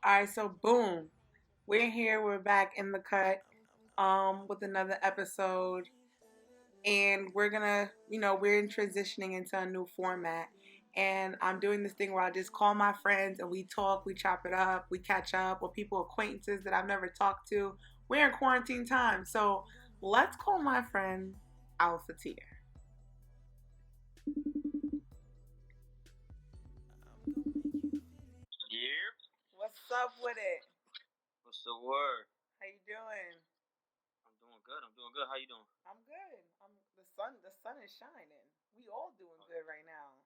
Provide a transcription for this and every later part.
All right, so boom, we're here. We're back in the cut, with another episode, and we're gonna, we're transitioning into a new format, and I'm doing this thing where I just call my friends and we talk, we chop it up, we catch up with people, acquaintances that I've never talked to. We're in quarantine time, so let's call my friend Alpha Tier. Yeah. What's up with it? What's the word? How you doing? I'm doing good. I'm doing good. How you doing? I'm good. The sun is shining. We all doing Oh, good right now.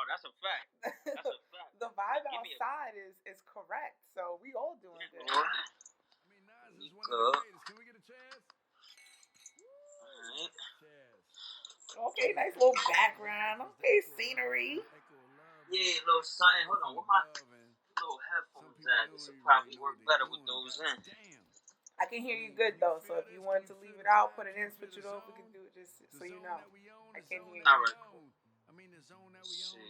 that's a fact. That's a fact. The vibe Give me a. outside is correct, so we all doing Yeah, good. boy. We good. Alright. Okay, nice little background. Okay, scenery. Yeah, little something. Hold on. Where my little headphones at? This will probably work better with those in. I can hear you good though, so if you wanted to leave it out, put it in, switch it off, we can do it just so you know. I can hear you. Alright, cool. See.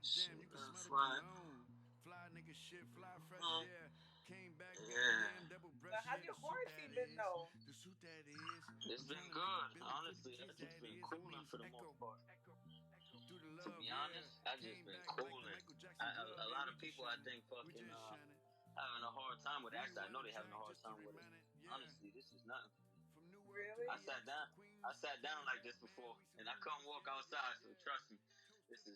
See, that's right. Yeah. So how's your quarantine been though? It's been good. Honestly, I've just been cooling for the most part. To be honest, I just been cooling. A lot of people, I think, fucking having a hard time with it. Actually, I know they're having a hard time with it. Honestly, this is nothing for me. Really? I sat down. I sat down like this before, and I couldn't walk outside. So trust me, Wait, this wait,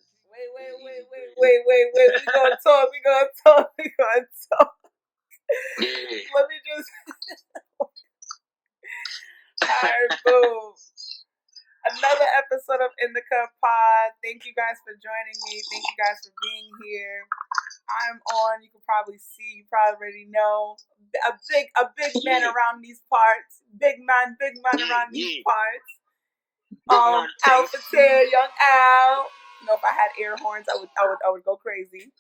is wait, easy wait, breezy. wait, wait, wait. We gonna talk. We gonna talk. We gonna talk. Yeah. Let me just. Alright, boom. Another episode of In the Cup Pod. Thank you guys for joining me. Thank you guys for being here. I'm on. You can probably see. You probably already know. A big man Yeah. around these parts. Big man Yeah. around these Yeah. parts. Big man taste. Alpha Tail, Young Al. You know, if I had air horns, I would go crazy.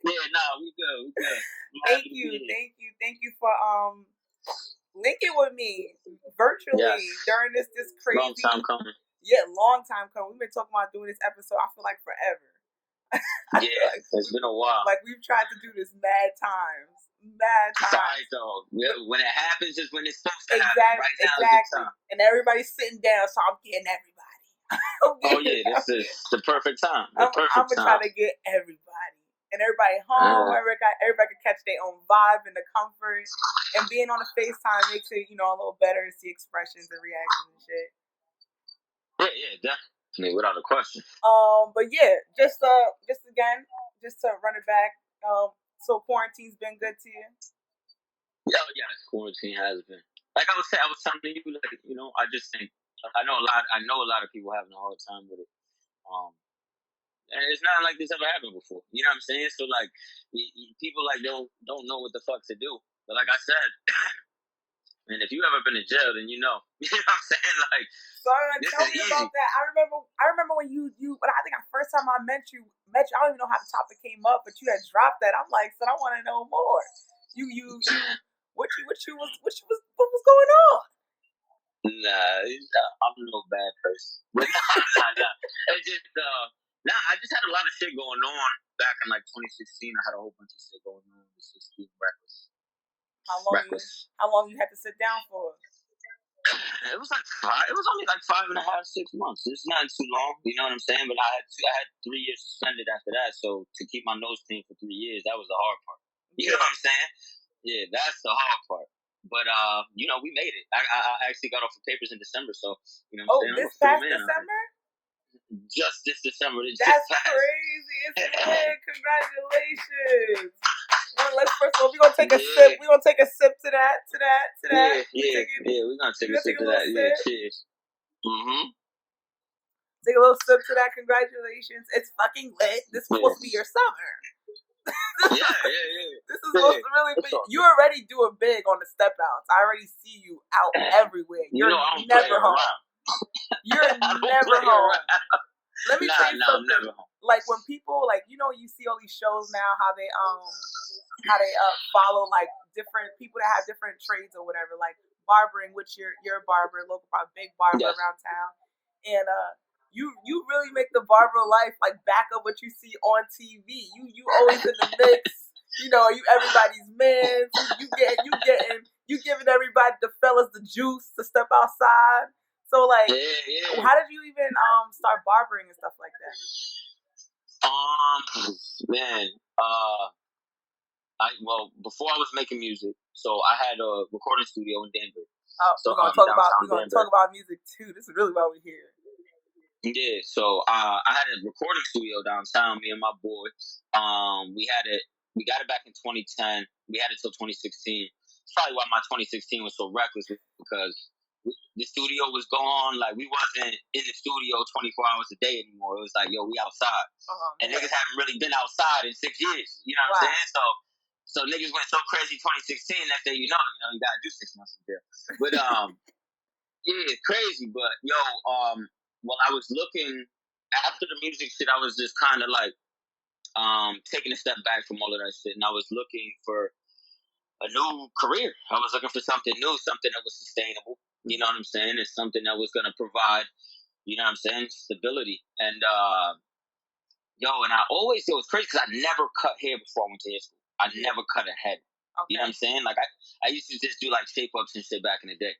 Yeah. Nah, we good. We good. I'm Thank happy to you, be here. thank you for linking with me virtually Yes. during this Long crazy, time coming. yeah, long time coming. We've been talking about doing this episode. I feel like forever. I feel Yeah. like It's been a while. we've tried to do this mad It's times. alright though. When it happens is when it's supposed to happen. Exactly, Right now is the exactly. time. And everybody's sitting down, so I'm getting everybody. Oh yeah, this is the perfect time. The I'm perfect gonna try time. to get everybody and everybody home. Everybody can catch their own vibe and the comfort. And being on a FaceTime makes it, a little better to see expressions and reactions and shit. Yeah, definitely, without a question. But yeah, just again, just to run it back. So quarantine's been good to you. Yeah, yeah, quarantine has been. Like I was telling you, like I just think I know a lot of people having a hard time with it. Um, and it's not like this ever happened before. You know what I'm saying? So like, people like don't know what the fuck to do. But like I said, and if you ever been in jail, then you know. You know what I'm saying? Like, Son, this tell is me easy. about that. I remember when you when I think the first time I met you, I don't even know how the topic came up, but you had dropped that. I'm like, son, I want to know more. You what was going on? Nah, I'm no bad person. But nah. It's just I just had a lot of shit going on back in like 2016. I had a whole bunch of shit going on. It's just being reckless. Reckless. How long you had to sit down for? It was like five. It was only like 5.5, 6 months. It's not too long. You know what I'm saying? But I had 3 years suspended after that. So to keep my nose clean for 3 years, that was the hard part. You know what I'm saying? Yeah, that's the hard part. But we made it. I actually got off the papers in December, so you know what I'm saying? I'm This a free past man. December? Just this December. That's crazy. It's lit. Congratulations. Well, let's first of all, we're gonna take a sip. We're gonna take a sip to that. Yeah. We're gonna take a sip to that. Yeah, cheers. Take a little sip to that. Congratulations. It's fucking lit. This is supposed to be your summer. Yeah. This is supposed to really be. You already doing big on the step outs. I already see you out everywhere. You're never home. You're never home. Let me tell you something. Like when people you see all these shows now, how they follow like different people that have different trades or whatever, like barbering, which you're a barber, local big barber around town, and you really make the barber life like back up what you see on TV. You always in the mix. You know, you everybody's man. You giving everybody, the fellas, the juice to step outside. So like, how did you even start barbering and stuff like that? Man, before I was making music, so I had a recording studio in Denver. Oh, so, we're gonna talk about music too. This is really why we're here. Yeah, so I had a recording studio downtown. Me and my boy, we got it back in 2010. We had it till 2016. It's probably why my 2016 was so reckless, because the studio was going, like, we wasn't in the studio 24 hours a day anymore. It was like, yo, we outside. And niggas haven't really been outside in 6 years. You know what I'm saying? So niggas went so crazy 2016. Next day, you gotta do 6 months of jail. But yeah, it's crazy. But yo, well, I was looking after the music shit. I was just kind of like taking a step back from all of that shit, and I was looking for a new career. I was looking for something new, something that was sustainable. You know what I'm saying? It's something that was gonna provide, you know what I'm saying, stability. And and it was crazy because I never cut hair before I went to high school. I never cut a head. Okay. You know what I'm saying? Like I used to just do like shape ups and shit back in the day.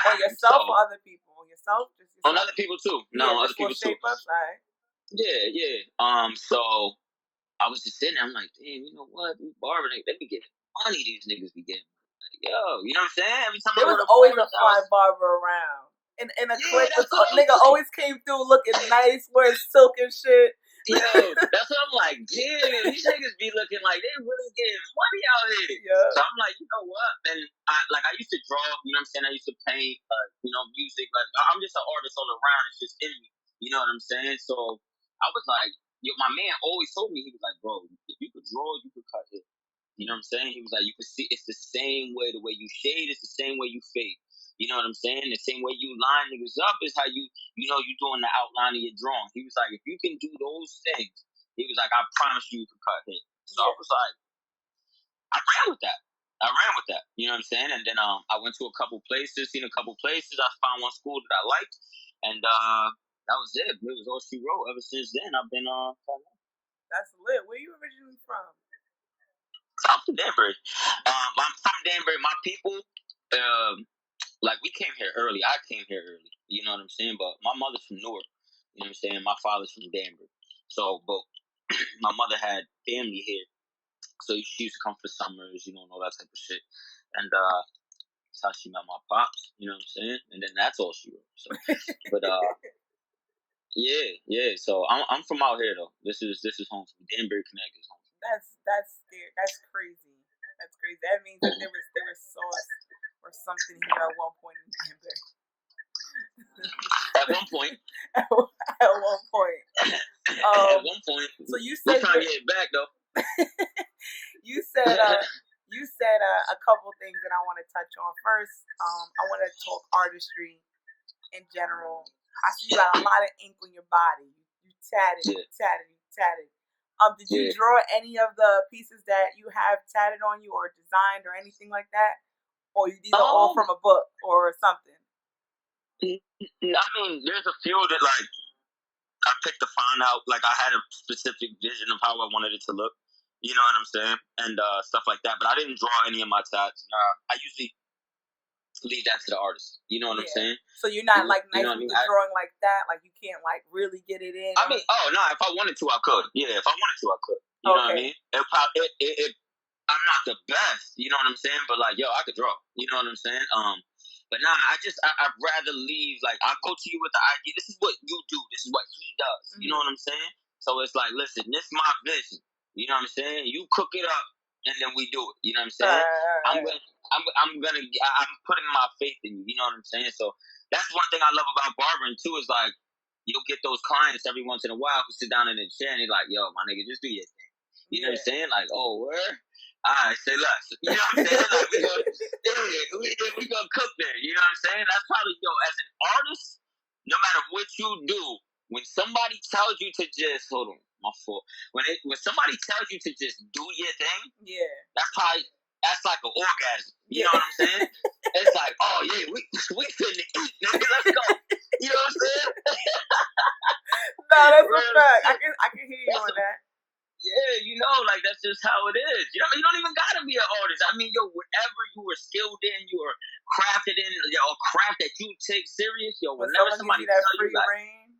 On yourself or other people? On yourself? Just yourself? On other people too. No, other people too. Shape ups, all right. Yeah. So I was just sitting there. I'm like, damn, you know what? These barbers, they be getting money. These niggas be getting. Like, yo, you know what I'm saying? Every time there was always a fly barber around. And a clique, a nigga always came through looking nice, wearing silk and shit. Yo, that's what I'm like, damn, these niggas be looking like they really getting money out here. Yeah. So I'm like, you know what? And I used to draw, you know what I'm saying? I used to paint, music. Like, I'm just an artist all around. It's just in me. You know what I'm saying? So I was like, my man always told me, he was like, bro, if you could draw, you could cut hair. You know what I'm saying? He was like, you could see, it's the same way, the way you shade, it's the same way you fade. You know what I'm saying? The same way you line niggas up is how you doing the outline of your drawing. He was like, if you can do those things, he was like, I promise you can cut hair. So I was like, I ran with that. You know what I'm saying? And then I went to a couple places, seen a couple places. I found one school that I liked, and that was it. It was all she wrote. Ever since then, I've been That's lit. Where you originally from? I'm from Danbury. I'm from Danbury. My people, like, we came here early. I came here early. You know what I'm saying? But my mother's from Newark. You know what I'm saying? My father's from Danbury. So, but my mother had family here. So she used to come for summers, and all that type of shit. And that's how she met my pops. You know what I'm saying? And then that's all she wrote. So, but yeah. So I'm from out here though. This is home for me. Danbury, Connecticut is home. That's scary. That's crazy. That's crazy. That means that there was sauce or something here at one point in Danbury. At one point. At one point. At one point. So you said we're trying to get it back though. You said a couple things that I want to touch on. First, I want to talk artistry in general. I see you got a lot of ink on your body. You tatted. Did you draw any of the pieces that you have tatted on you or designed or anything like that? Or these are all from a book or something? I mean, there's a few that, like, I picked the font out. Like, I had a specific vision of how I wanted it to look. You know what I'm saying? And stuff like that. But I didn't draw any of my tats. I usually leave that to the artist. You know what I'm saying? So you're not like nice with the drawing like that? Like, you can't like really get it in? I mean, if I wanted to, I could. Yeah, if I wanted to, I could. You know what I mean? I'm not the best, you know what I'm saying? But like, yo, I could draw. You know what I'm saying? But nah, I'd rather leave, like, I'll go to you with the idea. This is what you do. This is what he does. Mm-hmm. You know what I'm saying? So it's like, listen, this is my vision. You know what I'm saying? You cook it up, and then we do it. You know what I'm saying? I'm putting my faith in you. You know what I'm saying? So that's one thing I love about barbering too. Is like, you'll get those clients every once in a while who sit down in the chair and they're like, yo, my nigga, just do your thing. You know what I'm saying? Like, oh, where? All right, say less. You know what I'm saying? Like, we gonna cook there. You know what I'm saying? That's probably, as an artist, no matter what you do, when somebody tells you to just, hold on, my fault. When somebody tells you to just do your thing, that's like an orgasm. You know what I'm saying? It's like, oh yeah, we finna eat, nigga, let's go. You know what I'm saying? No, that's a fact. I can hear you on that. Yeah, you know, like that's just how it is. You know, you don't even gotta be an artist. I mean, yo, whatever you were skilled in, you were crafted in, yo, a craft that you take serious, yo, When whenever someone somebody gives you that tell free you like, reign,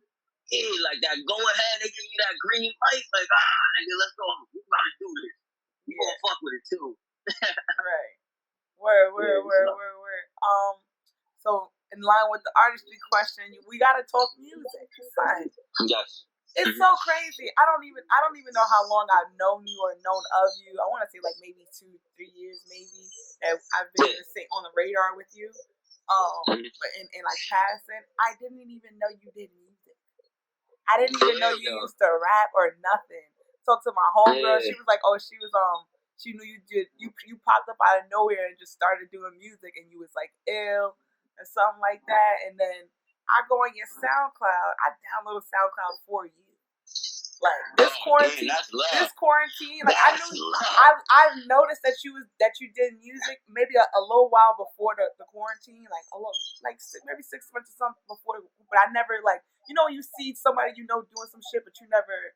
yeah, like that, go ahead, they give you that green light, like, nigga, let's go. We gotta do this. We gonna fuck with it too. Right. Word. So in line with the artistry question, we gotta talk music, son. Yes. It's so crazy. I don't even know how long I've known you or known of you. I want to say like maybe 2-3 years, maybe that I've been on the radar with you. But in like passing, I didn't even know you did music. I didn't even know you used to rap or nothing. Talked to my homegirl. She was like, oh, she knew you did. You popped up out of nowhere and just started doing music, and you was like ill or something like that. And then I go on your SoundCloud. I downloaded SoundCloud for you. Like this quarantine, like I've noticed that you did music maybe a little while before the quarantine, like a little, like maybe 6 months or something before. But I never like, you know, you see somebody you know doing some shit, but you never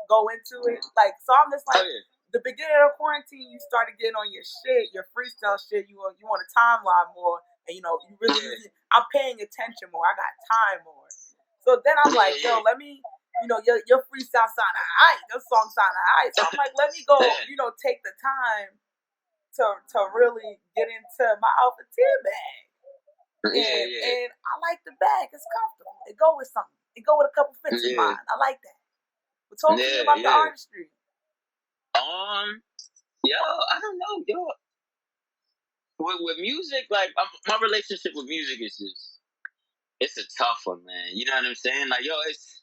go into it. Like, so I'm just like, the beginning of quarantine, you started getting on your shit, your freestyle shit. You on a timeline more, and you know you really. I'm paying attention more. I got time more. So then I'm like, yo, let me. You know, your freestyle sound alright, your song sound alright. So I'm like, let me go, you know, take the time to really get into my Alpha Tier bag. And I like the bag. It's comfortable. It go with something. It go with a couple fits in mine. I like that. But talk to me about the artistry. Yo, I don't know, yo. With music, like my relationship with music is just, it's a tough one, man. You know what I'm saying? Like, yo, it's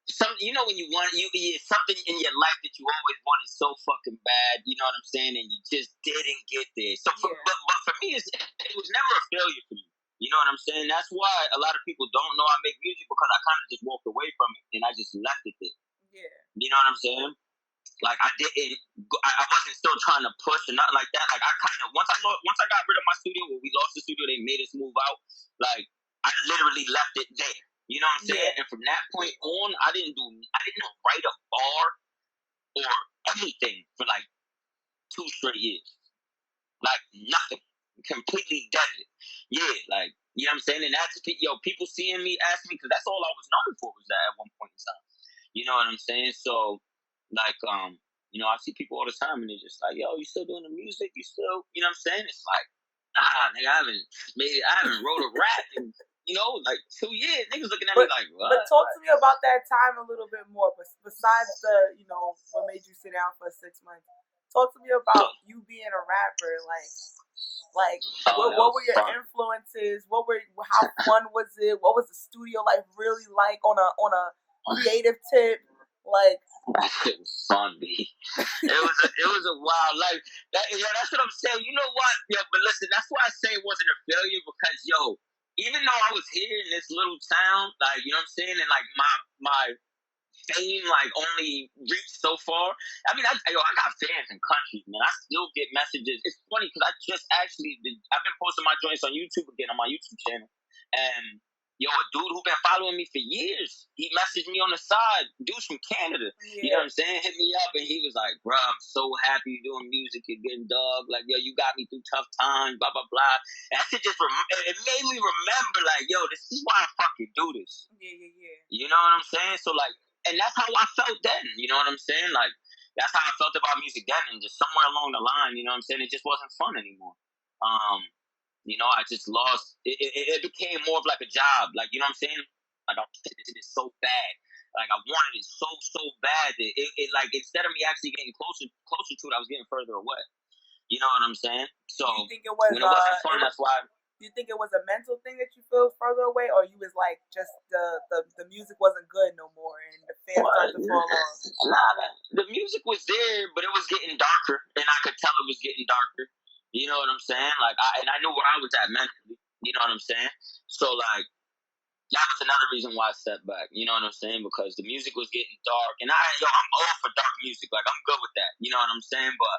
something, you know, when you want something in your life that you always wanted so fucking bad, you know what I'm saying, and you just didn't get there. So, but for me, it was never a failure for me. You know what I'm saying? That's why a lot of people don't know I make music, because I kind of just walked away from it and I just left it there. Yeah. You know what I'm saying? Like I wasn't still trying to push or nothing like that. Like I kind of once I got rid of my studio, when we lost the studio, they made us move out. Like I literally left it there. You know what I'm saying? And from that point on, I didn't write a bar or anything for like 2 straight years. Like nothing. Completely dead it. Yeah, like, you know what I'm saying? And that's, people seeing me, asking me, because that's all I was known for, was that at one point in time. You know what I'm saying? So, like, you know, I see people all the time and they're just like, yo, you still doing the music? You still, you know what I'm saying? It's like, nigga, I haven't wrote a rap in, you know, like 2 years. Niggas looking at me like, what? But talk to me about that time a little bit more. Besides the, you know, what made you sit down for 6 months, talk to me about you being a rapper. What were your influences? How fun was it? What was the studio life really like on a creative tip? Like, that shit was fun, B. It was a wild life. That's what I'm saying. You know what? Yo, but listen, that's why I say it wasn't a failure, because even though I was here in this little town, like, you know what I'm saying, and like my fame like only reached so far. I mean, I got fans in countries, man. I still get messages. It's funny because I've been posting my joints on YouTube again, on my YouTube channel, and a dude who been following me for years, he messaged me on the side. Dude's from Canada. Yeah. You know what I'm saying? Hit me up and he was like, bro, I'm so happy you're doing music. You're getting dug. Like, yo, you got me through tough times, blah, blah, blah. And that shit just, it made me remember, like, yo, this is why I fucking do this. Yeah. You know what I'm saying? So, like, and that's how I felt then. You know what I'm saying? Like, that's how I felt about music then. And just somewhere along the line, you know what I'm saying? It just wasn't fun anymore. You know, I just lost. It became more of like a job. Like, you know what I'm saying? Like, I wanted it so bad. Like, I wanted it so bad that it like, instead of me actually getting closer to it, I was getting further away. You know what I'm saying? So, you think it was, when it wasn't fun, that's why. Do you think it was a mental thing that you feel further away, or you was like, just the music wasn't good no more and the fans started to fall off? Nah, the music was there, but it was getting darker, and I could tell it was getting darker. You know what I'm saying? Like, I knew where I was at mentally. You know what I'm saying? So, like, that was another reason why I stepped back. You know what I'm saying? Because the music was getting dark, and I'm all for dark music. Like, I'm good with that. You know what I'm saying? But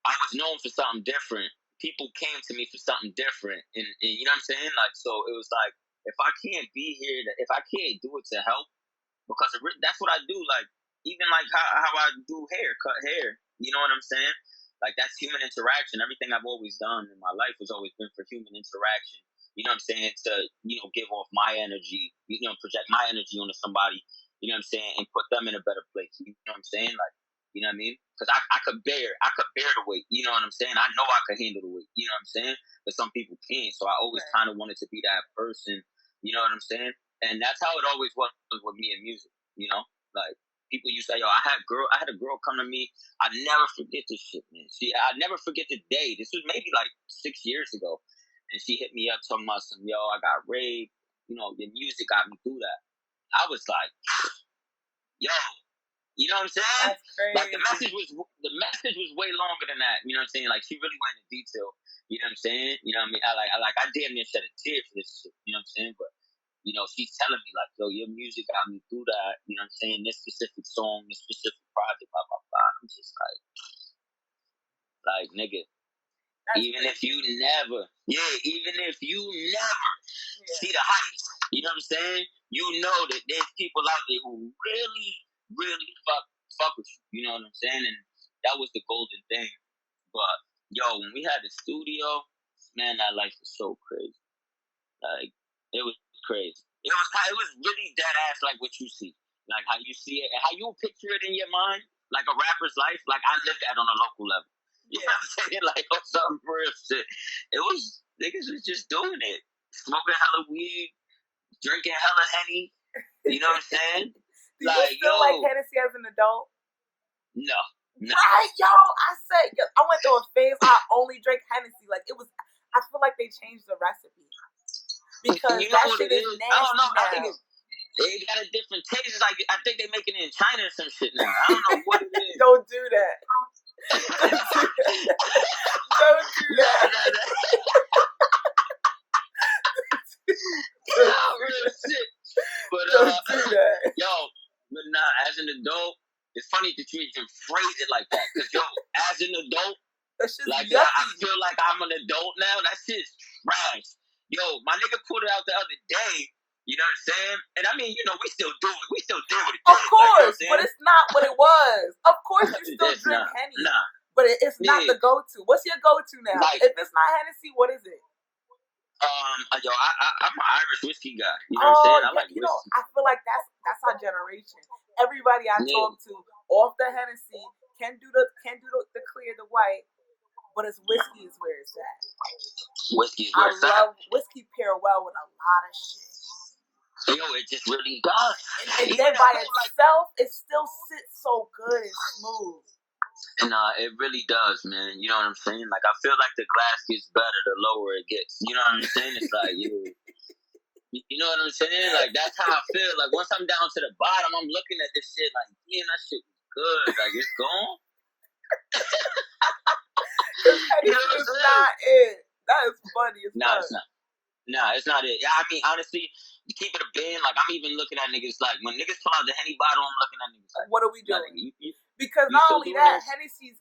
I was known for something different. people came to me for something different, and you know what I'm saying? Like, so it was like, if I can't be here, if I can't do it to help, because that's what I do. Like, even like how I do hair, cut hair. You know what I'm saying? Like, that's human interaction. Everything I've always done in my life has always been for human interaction. You know what I'm saying? To, give off my energy, project my energy onto somebody, you know what I'm saying? And put them in a better place. You know what I'm saying? Like, you know what I mean? Because I could bear the weight. You know what I'm saying? I know I could handle the weight. You know what I'm saying? But some people can't. So I always kind of wanted to be that person. You know what I'm saying? And that's how it always was with me in music. You know, like, people used to say, yo, I had a girl come to me. I never forget this shit, man. I never forget the day. This was maybe like 6 years ago. And she hit me up talking about some, yo, I got raped. Your music got me through that. I was like, yo, you know what I'm saying? That's crazy. Like, the message was way longer than that. You know what I'm saying? Like, she really went into detail. You know what I'm saying? You know what I mean? I damn near shed a tear for this shit. You know what I'm saying? But, she's telling me, like, yo, your music got me through that. You know what I'm saying? This specific song, this specific project, blah, blah, blah. I'm just like, nigga, even if you never see the heights, you know what I'm saying? You know that there's people out there who really, really fuck with you. You know what I'm saying? And that was the golden thing. But, yo, when we had the studio, man, that life was so crazy. Like, it was crazy. It was really dead ass like what you see. Like, how you see it and how you picture it in your mind, like a rapper's life. Like, I lived that on a local level. You know what I'm saying? Like, on some real shit. It was, niggas was just doing it. Smoking hella weed, drinking hella Henny. You know what I'm saying? Do you still like Hennessy as an adult? No. Right, yo. I went through a phase I only drank Hennessy. Like, I feel like they changed the recipe. Because that shit is nasty. I don't know. Now. I think they got a different taste. Like, I think they're making it in China or some shit now. I don't know what it is. Don't do that. Don't do that. Real shit. But don't do that. Yo, but nah, as an adult, it's funny that you even phrase it like that. Cause yo, as an adult, like, I feel like I'm an adult now. That shit's trash. Yo, my nigga put it out the other day. You know what I'm saying? And I mean, we still do it. We still deal with it. Of course, but it's not what it was. Of course, you still drink Henny. Nah. But it's not the go-to. What's your go-to now? Like, if it's not Hennessy, what is it? Yo, I'm an Irish whiskey guy. You know what I'm saying? I like whiskey. I feel like that's our generation. Everybody I talk to off the Hennessy can do the clear, the white, but it's whiskey is where it's at. Whiskey is where it's at. I love whiskey pair well with a lot of shit. Yo, it just really does. And then by itself, it still sits so good and smooth. Nah, it really does, man. You know what I'm saying? Like, I feel like the glass gets better the lower it gets. You know what I'm saying? It's like, you know what I'm saying? Like, that's how I feel. Like, once I'm down to the bottom, I'm looking at this shit like, damn, that shit was good. Like, it's gone. You know what I'm saying? Not it. That is funny as fuck. It's not. Nah, it's not it. I mean, honestly, to keep it a bin, like, I'm even looking at niggas, like, when niggas pull out the Henny bottle, I'm looking at niggas like, what are we doing? Like, because not only that, Hennessy's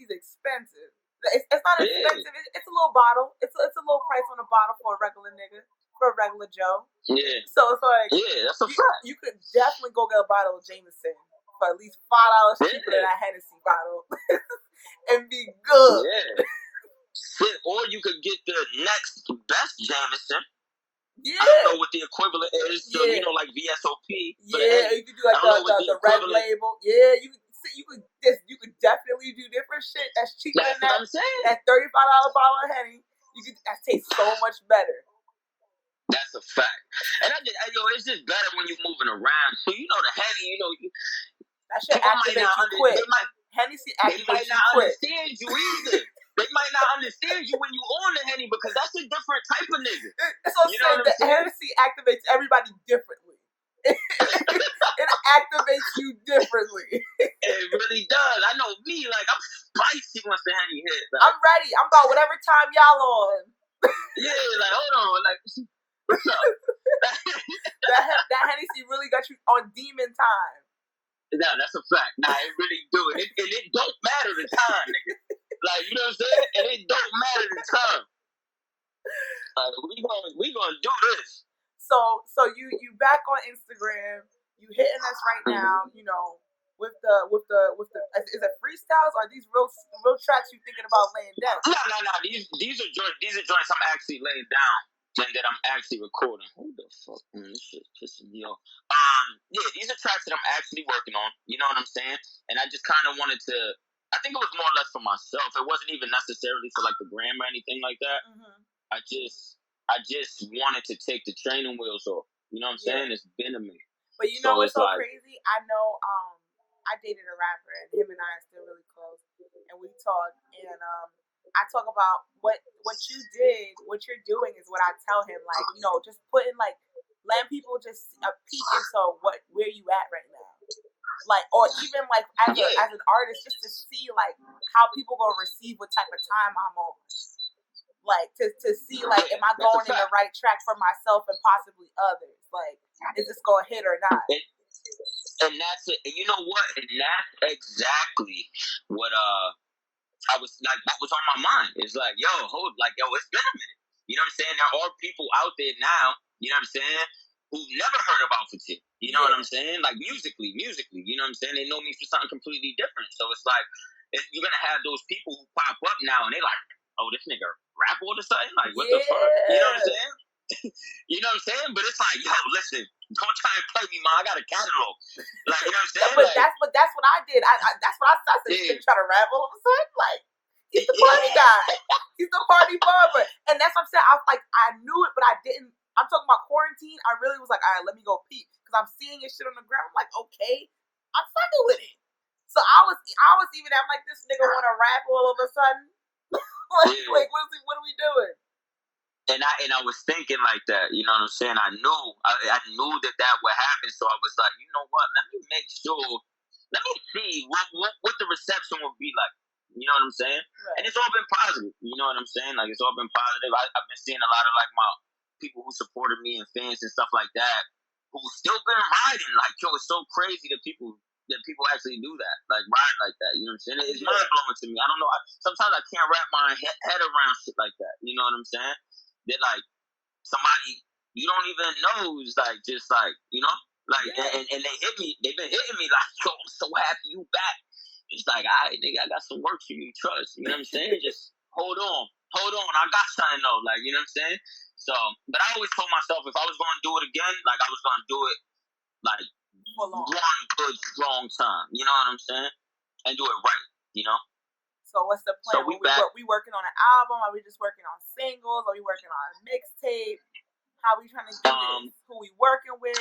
expensive. It's not expensive. It's a little bottle. It's a little price on a bottle for a regular nigga, for a regular Joe. Yeah. So it's like, that's a fact. You could definitely go get a bottle of Jameson for at least $5 cheaper than that Hennessy bottle, and be good. Yeah. Or you could get the next best Jameson. Yeah. I don't know what the equivalent is. So, like VSOP. Yeah, you could do like the red label. Yeah, you could definitely do different shit that's cheaper than that. That's what I'm saying. That $35 bottle of Henny, that tastes so much better. That's a fact. And it's just better when you're moving around. So the Henny, that shit activates you quick. Hennessy activates you quick. They might not understand you either. They might not understand you when you on the Henny because that's a different type of nigga. So the Hennessy activates everybody differently. It activates you differently. It really does. I know me, like, I'm spicy once the Henny hit. Like, I'm ready. I'm about whatever time y'all on. Yeah, like, hold on. Like, what's up? that Hennessy really got you on demon time. No, that's a fact. Nah, it really do. And it don't matter the time, nigga. Like, you know what I'm saying? And it don't matter the time. Like, we gonna do this. So you back on Instagram, you hitting us right now, you know, with the is it freestyles or are these real tracks you thinking about laying down? No. These are joints I'm actually laying down and that I'm actually recording. Who the fuck? Man, this shit pissing me off. Yeah, these are tracks that I'm actually working on. You know what I'm saying? And I just kind of wanted to. I think it was more or less for myself. It wasn't even necessarily for like the gram or anything like that. Mm-hmm. I just wanted to take the training wheels off. You know what I'm saying? It's been a minute. But you know what's so crazy? I know I dated a rapper and him and I are still really close. And we talk and I talk about what you did, what you're doing is what I tell him, like, you know, just putting like letting people just a peek into where you at right now. Like, or even like as an artist, just to see like how people gonna receive what type of time I'm on. Like to see like, am I going in the right track for myself and possibly others? Like, is this gonna hit or not? And that's it. And you know what? And that's exactly what I was like. That was on my mind. It's like, yo, it's been a minute. You know what I'm saying? There are people out there now. You know what I'm saying? Who've never heard of Alpha T. You know what I'm saying? Like musically. You know what I'm saying? They know me for something completely different. So it's like you're gonna have those people who pop up now and they like, oh, this nigga rap all of a sudden? Like, what the fuck? You know what I'm saying? You know what I'm saying? But it's like, yo, listen, don't try and play me, man. I got a catalog. Like, you know what I'm saying? But that's what I did. That's what I said. You try to rap all of a sudden? Like, he's the party guy. He's the party barber. And that's what I'm saying. I knew it, but I didn't. I'm talking about quarantine. I really was like, all right, let me go peep. Because I'm seeing his shit on the ground. I'm like, okay, I'm fucking with it. So I was even, I'm like, this nigga want to rap all of a sudden? Like, what are we doing? And I was thinking like that, you know what I'm saying? I knew that would happen, so I was like, you know what? Let me see what the reception would be like. You know what I'm saying? Right. And it's all been positive. You know what I'm saying? Like, it's all been positive. I've been seeing a lot of like my people who supported me and fans and stuff like that who still been riding. Like, yo, it's so crazy that people actually do that, like ride like that. You know what I'm saying? It's mind blowing to me. I don't know. Sometimes I can't wrap my head around shit like that. You know what I'm saying? They're like somebody you don't even know who's like just like, you know, like and they hit me. They've been hitting me like, yo, I'm so happy you back. It's like, all right, nigga, I got some work for you. Trust. You know what I'm saying? Just hold on. I got something though. Like, you know what I'm saying? So, but I always told myself if I was going to do it again, like I was going to do it like one good strong time. You know what I'm saying? And do it right. You know. So what's the plan? So we working on an album? Are we just working on singles? Are we working on a mixtape? How we trying to do this? Who we working with?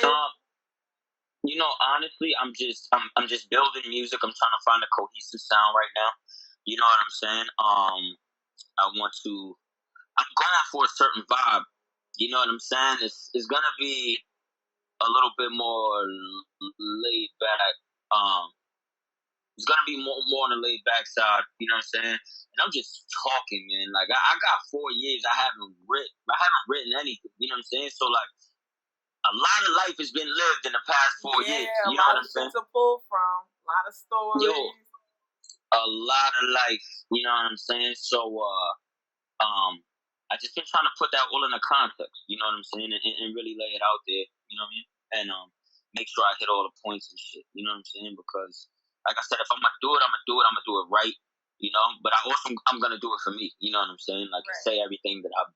You know, honestly, I'm just building music. I'm trying to find a cohesive sound right now. You know what I'm saying? I'm going for a certain vibe. You know what I'm saying? It's gonna be a little bit more laid back. It's gonna be more on the laid back side, you know what I'm saying? And I'm just talking, man. Like I got 4 years I haven't written anything, you know what I'm saying? So like a lot of life has been lived in the past 4 years. You know what I'm saying? A lot of to pull from, a lot of stories. Yo, a lot of life, you know what I'm saying? So I just been trying to put that all in a context, you know what I'm saying? And really lay it out there, you know what I mean? And make sure I hit all the points and shit, you know what I'm saying? Because like I said, if I'm gonna do it, I'm gonna do it right, you know. But I'm gonna do it for me, you know what I'm saying? Like say everything that I've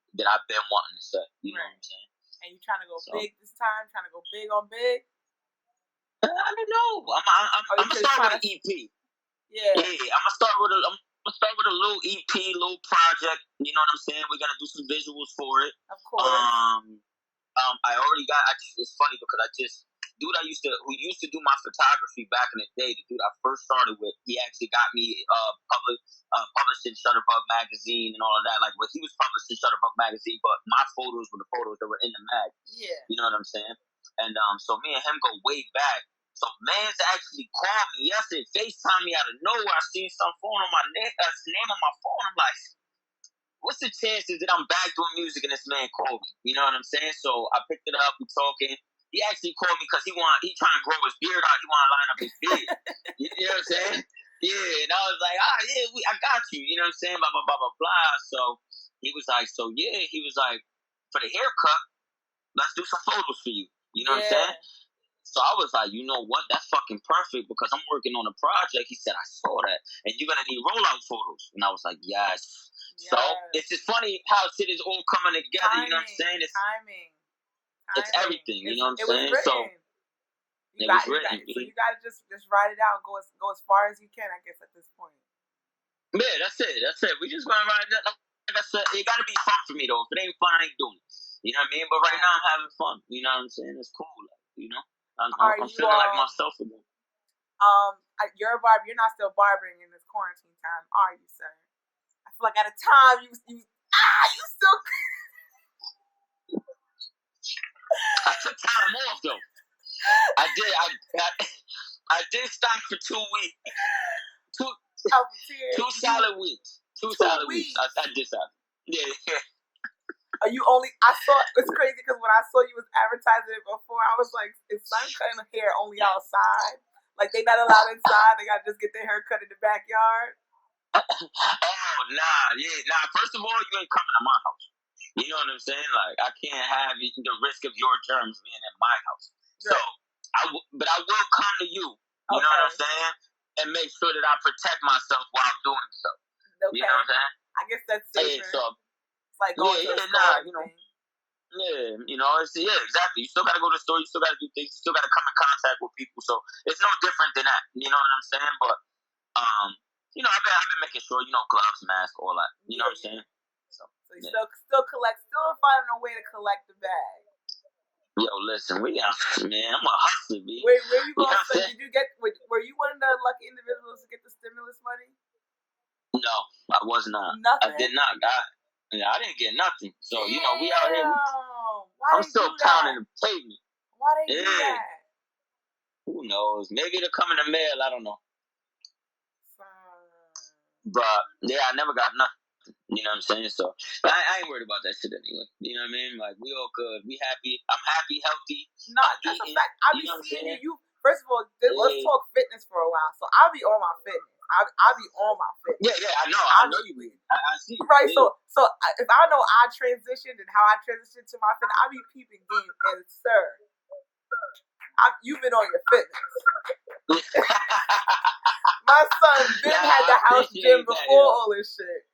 been wanting to say, you know what I'm saying? And you trying to go big this time? Trying to go big on big? I don't know. I'm gonna start with an EP. Yeah, I'm gonna start with a little EP, little project. You know what I'm saying? We're gonna do some visuals for it. Of course. I already got. It's funny because who used to do my photography back in the day, the dude I first started with, he actually got me published in Shutterbug magazine and all of that. Like, he was published in Shutterbug magazine, but my photos were the photos that were in the mag. Yeah. You know what I'm saying? And so me and him go way back. So man's actually called me yesterday, FaceTime me out of nowhere. I seen some phone on my name on my phone. I'm like, what's the chances that I'm back doing music and this man called me? You know what I'm saying? So I picked it up, we talking. He actually called me because he trying to grow his beard out. He want to line up his beard. You know what I'm saying? Yeah, and I was like, I got you. You know what I'm saying? Blah, blah, blah, blah, blah. So he was like, he was like, for the haircut, let's do some photos for you. You know what I'm saying? So I was like, you know what? That's fucking perfect because I'm working on a project. He said, I saw that. And you're going to need rollout photos. And I was like, yes. So it's just funny how shit is all coming together. Timing, you know what I'm saying? It's timing. It's everything. You know what I'm saying? So it was written. So you got to just ride it out and go as far as you can, I guess, at this point. Yeah, that's it. We just going to ride that. Like I said, it got to be fun for me, though. If it ain't fun, I ain't doing it. You know what I mean? But right now, I'm having fun. You know what I'm saying? It's cool. You know? I'm feeling like myself again. You're a barber. You're not still barbering in this quarantine time, are you, sir? I feel like at a time you still. I took time off though. I did stop for 2 weeks. Two solid weeks. Two solid weeks. I did stop. Yeah. Are you only? I saw it's crazy because when I saw you was advertising it before, I was like, "Is son cutting hair only outside? Like they not allowed inside? They gotta just get their hair cut in the backyard?" Oh nah. First of all, you ain't coming to my house. You know what I'm saying? Like I can't have the risk of your germs being in my house. So but I will come to you. You know what I'm saying? And make sure that I protect myself while doing so. Okay. You know what I'm saying? I guess that's safer. So, it's like going to the store. You know. Yeah, you know, exactly. You still gotta go to the store. You still gotta do things. You still gotta come in contact with people. So it's no different than that. You know what I'm saying? But you know, I've been making sure, you know, gloves, mask, all that. You know what I'm saying? So you still finding a way to collect the bag. Yo, listen, man, I'm a hustler, B. Where you going? So were you one of the lucky individuals to get the stimulus money? No, I was not. Nothing? I did not. I didn't get nothing. So, you know, we out here. I'm still pounding the pavement. Why they do that? Who knows? Maybe it'll come in the mail. I don't know. But, yeah, I never got nothing. You know what I'm saying? So, I ain't worried about that shit anyway. You know what I mean? Like, we all good. We happy. I'm happy, healthy. No, that's a fact. I'll be seeing you. First of all, let's talk fitness for a while. So, I'll be on my fitness. I'll be on my fitness. Yeah, I know. I know you will. I see. Right, yeah. so if I know I transitioned and how I transitioned to my fitness, I'll be peeping game. And, sir, you've been on your fitness. My son Ben had the house gym before all this shit.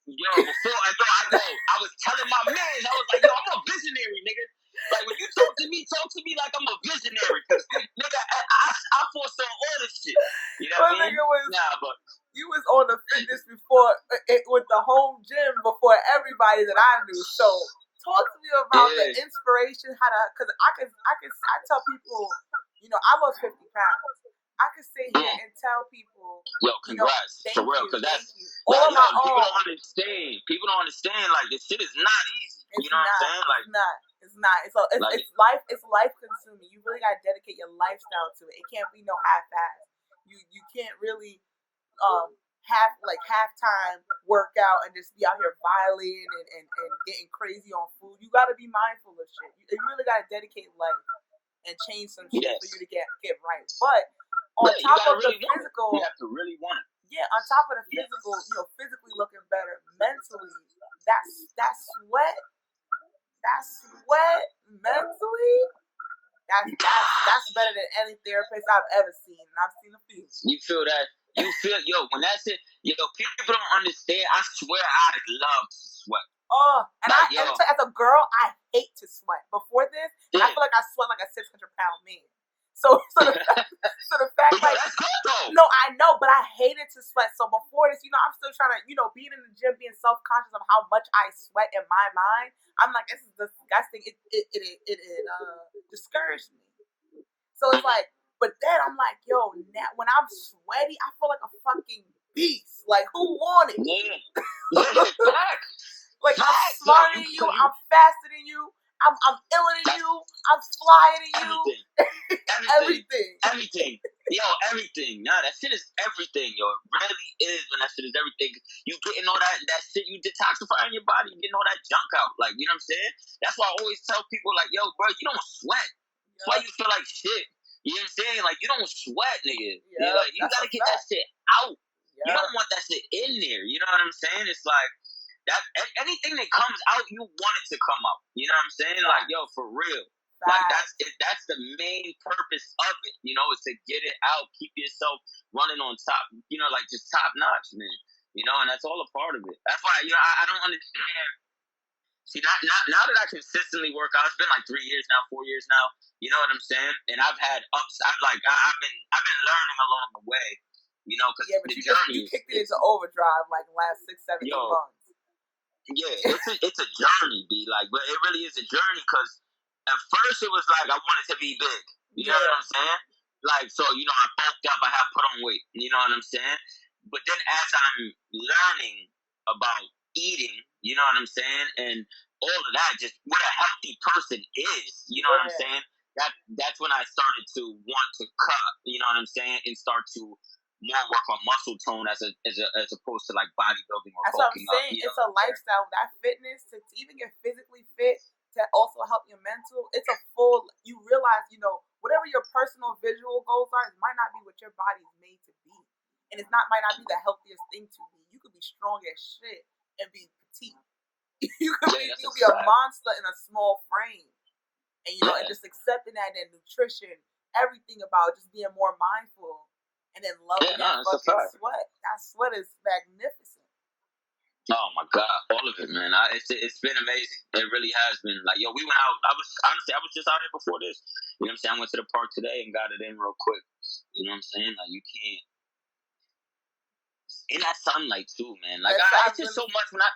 Yo, I was telling my man, I was like, yo, I'm a visionary, nigga. Like, when you talk to me like I'm a visionary. Cause, nigga, I foresaw all this shit. You know what I mean? You was on the fitness before, with the home gym before everybody that I knew. So, talk to me about the inspiration, because I tell people, you know, I lost 50 pounds. I could sit here and tell people, yo, congrats, you know, for real, because that's all on my own. People don't understand. People don't understand. Like, this shit is not easy. You know what I'm saying? Like, it's not. It's life consuming. You really gotta dedicate your lifestyle to it. It can't be no half-ass. You can't really halftime workout and just be out here violating and getting crazy on food. You gotta be mindful of shit. You really gotta dedicate life and change some shit for you to get right. But on top of the physical, you have to really want it. Yeah, on top of the physical, you know, physically looking better, mentally, that sweat mentally, that's better than any therapist I've ever seen. And I've seen a few. You feel that? When that's it, people don't understand. I swear I love to sweat. Oh, and as a girl, I hate to sweat. Before this, I feel like I sweat like a 600-pound man. So the fact, like, that's good though. No, I know, but I hated to sweat. So before this, you know, I'm still trying to, you know, being in the gym, being self-conscious of how much I sweat in my mind. I'm like, this is disgusting. It discouraged me. So it's like, but then I'm like, yo, now when I'm sweaty, I feel like a fucking beast. Like, who wanted? Yeah. Like, I'm smarter than you. I'm faster than you. I'm iller than you. I'm flyer than you. Everything. Yo, everything. Nah, that shit is everything, yo. It really is when that shit is everything. You getting all that shit, you detoxifying your body, you getting all that junk out. Like, you know what I'm saying? That's why I always tell people, like, yo, bro, you don't sweat. That's why you feel like shit. You know what I'm saying? Like, you don't sweat, nigga. Yeah, Like, you gotta get that shit out. You Yeah. don't want that shit in there. You know what I'm saying? It's like that. Anything that comes out, you want it to come out. You know what I'm saying? Like, yo, for real. Like, that's it. That's the main purpose of it. You know, is to get it out, keep yourself running on top. You know, like just top notch, man. You know, and that's all a part of it. That's why, you know, I don't understand. See, now that I consistently work out, it's been like 3 years now, 4 years now. You know what I'm saying? And I've had ups. I've been learning along the way. You know, because but you kicked it into overdrive like the last 6, 7, 8 months. Yeah, it's a journey, B. Like, but it really is a journey because at first it was like I wanted to be big. You know what I'm saying? Like, so you know, I bulked up. I have put on weight. You know what I'm saying? But then as I'm learning about eating, you know what I'm saying, and all of that, just what a healthy person is. You know what I'm saying? That's when I started to want to cut. You know what I'm saying? And start to more work on muscle tone as opposed to like bodybuilding or that's what I'm saying. It's a lifestyle. That fitness to even get physically fit to also help your mental. It's a full. You realize, you know, whatever your personal visual goals are, it might not be what your body is made to be, and might not be the healthiest thing to be. You could be strong as shit and be petite. you could be a monster in a small frame, and you know, and just accepting that and nutrition, everything about just being more mindful. And then loving that fucking sweat. That sweat is magnificent. Oh my God, all of it, man. It's been amazing. It really has been. Like, yo, we went out. I was just out here before this. You know what I'm saying? I went to the park today and got it in real quick. You know what I'm saying? Like, you can't. In that sunlight too, man. Like, it's just so much when I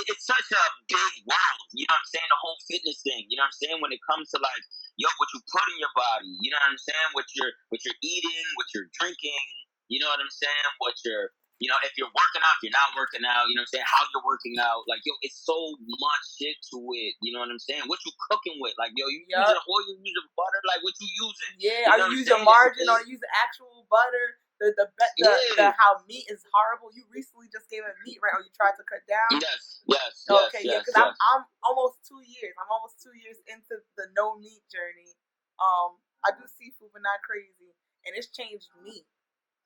it's such a big world. You know what I'm saying? The whole fitness thing. You know what I'm saying? When it comes to like, yo, what you put in your body. You know what I'm saying? What you're eating, what you're drinking. You know what I'm saying? What you're, you know, if you're working out, if you're not working out. You know what I'm saying? How you're working out. Like, yo, it's so much shit to it. You know what I'm saying? What you cooking with? Like, yo, you using oil, you using butter? Like, what you using? Yeah, are you using margarine or you using actual butter? The how meat is horrible. You recently just gave it meat, right? Or you tried to cut down? Yes. Okay, because I'm almost 2 years. I'm almost 2 years into the no meat journey. I do seafood, but not crazy, and it's changed me.